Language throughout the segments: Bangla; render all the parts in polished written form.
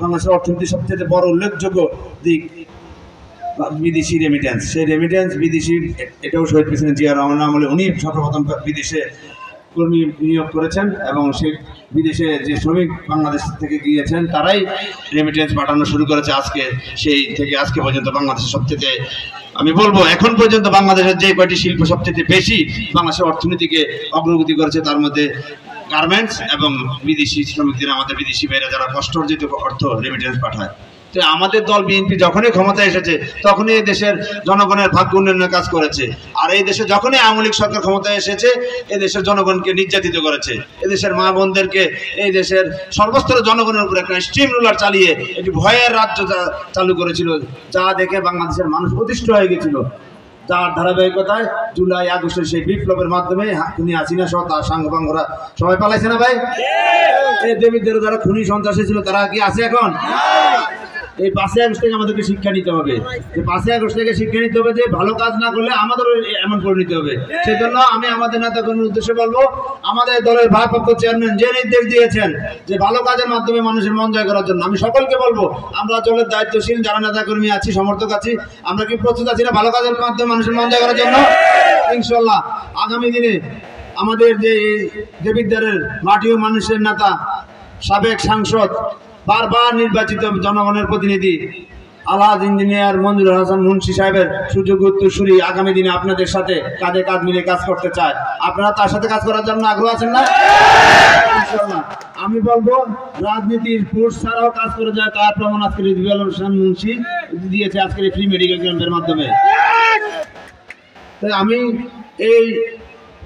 বাংলাদেশের অর্থনীতির সবচেয়ে বড় উল্লেখযোগ্য দিক বিদেশি রেমিটেন্স। সেই রেমিটেন্স বিদেশি, এটাও শহীদ প্রেসিডেন্ট জিয়া রহমানের আমলে উনি সর্বপ্রথম বিদেশে কর্মী নিয়োগ করেছেন এবং সেই বিদেশে যে শ্রমিক বাংলাদেশ থেকে গিয়েছেন তারাই রেমিটেন্স পাঠানো শুরু করেছে। সেই থেকে আজকে পর্যন্ত বাংলাদেশের সবচেয়ে, আমি বলবো এখন পর্যন্ত বাংলাদেশের যে কয়টি শিল্প সবচেয়ে বেশি বাংলাদেশের অর্থনীতিকে অগ্রগতি করেছে তার মধ্যে গার্মেন্টস এবং বিদেশি শ্রমিকদের, আমাদের বিদেশি ভাইরা যারা কষ্ট অর্জিত অর্থ রেমিটেন্স পাঠায়। তো আমাদের দল বিএনপি যখনই ক্ষমতায় এসেছে তখনই এই দেশের জনগণের ভাগ্য উন্নয়নের কাজ করেছে। আর এই দেশে যখনই আওয়ামী লীগ সরকার ক্ষমতায় এসেছে এই দেশের জনগণকে নির্যাতিত করেছে। এদেশের মা বোনদেরকে, এই দেশের সর্বস্তরের জনগণের উপর একটা স্টিম রুলার চালিয়ে একটি ভয়ের রাজ্য চালু করেছিল, যা দেখে বাংলাদেশের মানুষ অতিষ্ঠ হয়ে গেছিল। যার ধারাবাহিকতায় জুলাই আগস্টের সেই বিপ্লবের মাধ্যমে খুনি হাসিনা সহ তার সাঙ্গপাঙ্গরা সবাই পালাইছে না ভাই? এই দেবীদের যারা খুনি সন্ত্রাসী ছিল তারা কি আছে এখন? এই 5 আগস্ট থেকে আমাদেরকে শিক্ষা নিতে হবে, যে 5 আগস্ট থেকে শিক্ষা নিতে হবে যে ভালো কাজ না করলে আমাদেরও এমন করে নিতে হবে। সেই জন্য আমি আমাদের নেতাকর্মীর উদ্দেশ্যে বলবো, আমাদের দলের ভারপ্রাপ্ত চেয়ারম্যান যে নির্দেশ দিয়েছেন যে ভালো কাজের মাধ্যমে মানুষের মন জয় করার জন্য, আমি সকলকে বলবো আমরা দলের দায়িত্বশীল যারা নেতাকর্মী আছি, সমর্থক আছি, আমরা কি প্রস্তুত আছি না ভালো কাজের মাধ্যমে মানুষের মন জয় করার জন্য? ইনশাল্লাহ আগামী দিনে আমাদের যে দেবিদ্বারের মাটি ও মানুষের নেতা, সাবেক সাংসদ, বারবার নির্বাচিত জনগণের প্রতিনিধি আলহাজ ইঞ্জিনিয়ার মঞ্জুর হাসান মুন্সি সাহেবের সুযোগ্য উত্তরসূরি আগামী দিনে আপনাদের সাথে কাঁধে কাঁধ মিলে কাজ করতে চায়। আপনারা তার সাথে কাজ করার জন্য আগ্রহ আছেন না? ইনশাআল্লাহ আমি বলবো রাজনীতির ফোর্স ছাড়াও কাজ করে যায়, তার প্রমাণ আজকে রিজভিউল হোসেন মুন্সি দিয়েছে আজকের ফ্রি মেডিকেল ক্যাম্পের মাধ্যমে। তাই আমি এই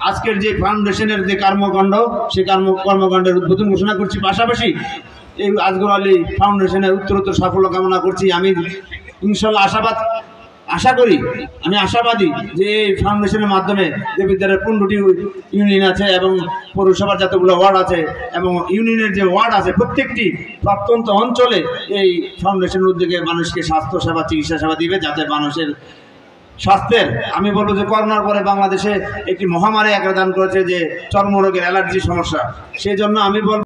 আজকের যে ফাউন্ডেশনের যে কর্মকাণ্ড, সেই কর্মকাণ্ডের উদ্বোধন ঘোষণা করছি, পাশাপাশি এই আজগর আলী ফাউন্ডেশনের উত্তরোত্তর সাফল্য কামনা করছি। আমি ইনশাল্লাহ আশা করি, আমি আশাবাদী যে এই ফাউন্ডেশনের মাধ্যমে দেবিদ্বারের 15টি ইউনিয়ন আছে এবং পৌরসভার যতগুলো ওয়ার্ড আছে এবং ইউনিয়নের যে ওয়ার্ড আছে প্রত্যেকটি প্রত্যন্ত অঞ্চলে এই ফাউন্ডেশনের উদ্যোগে মানুষকে স্বাস্থ্য সেবা, চিকিৎসা সেবা দিবে, যাতে মানুষের স্বাস্থ্যের, আমি বলবো যে করোনার পরে বাংলাদেশে একটি মহামারী আকার ধারণ করেছে যে চর্মরোগের, অ্যালার্জির সমস্যা। সেই জন্য আমি বলবো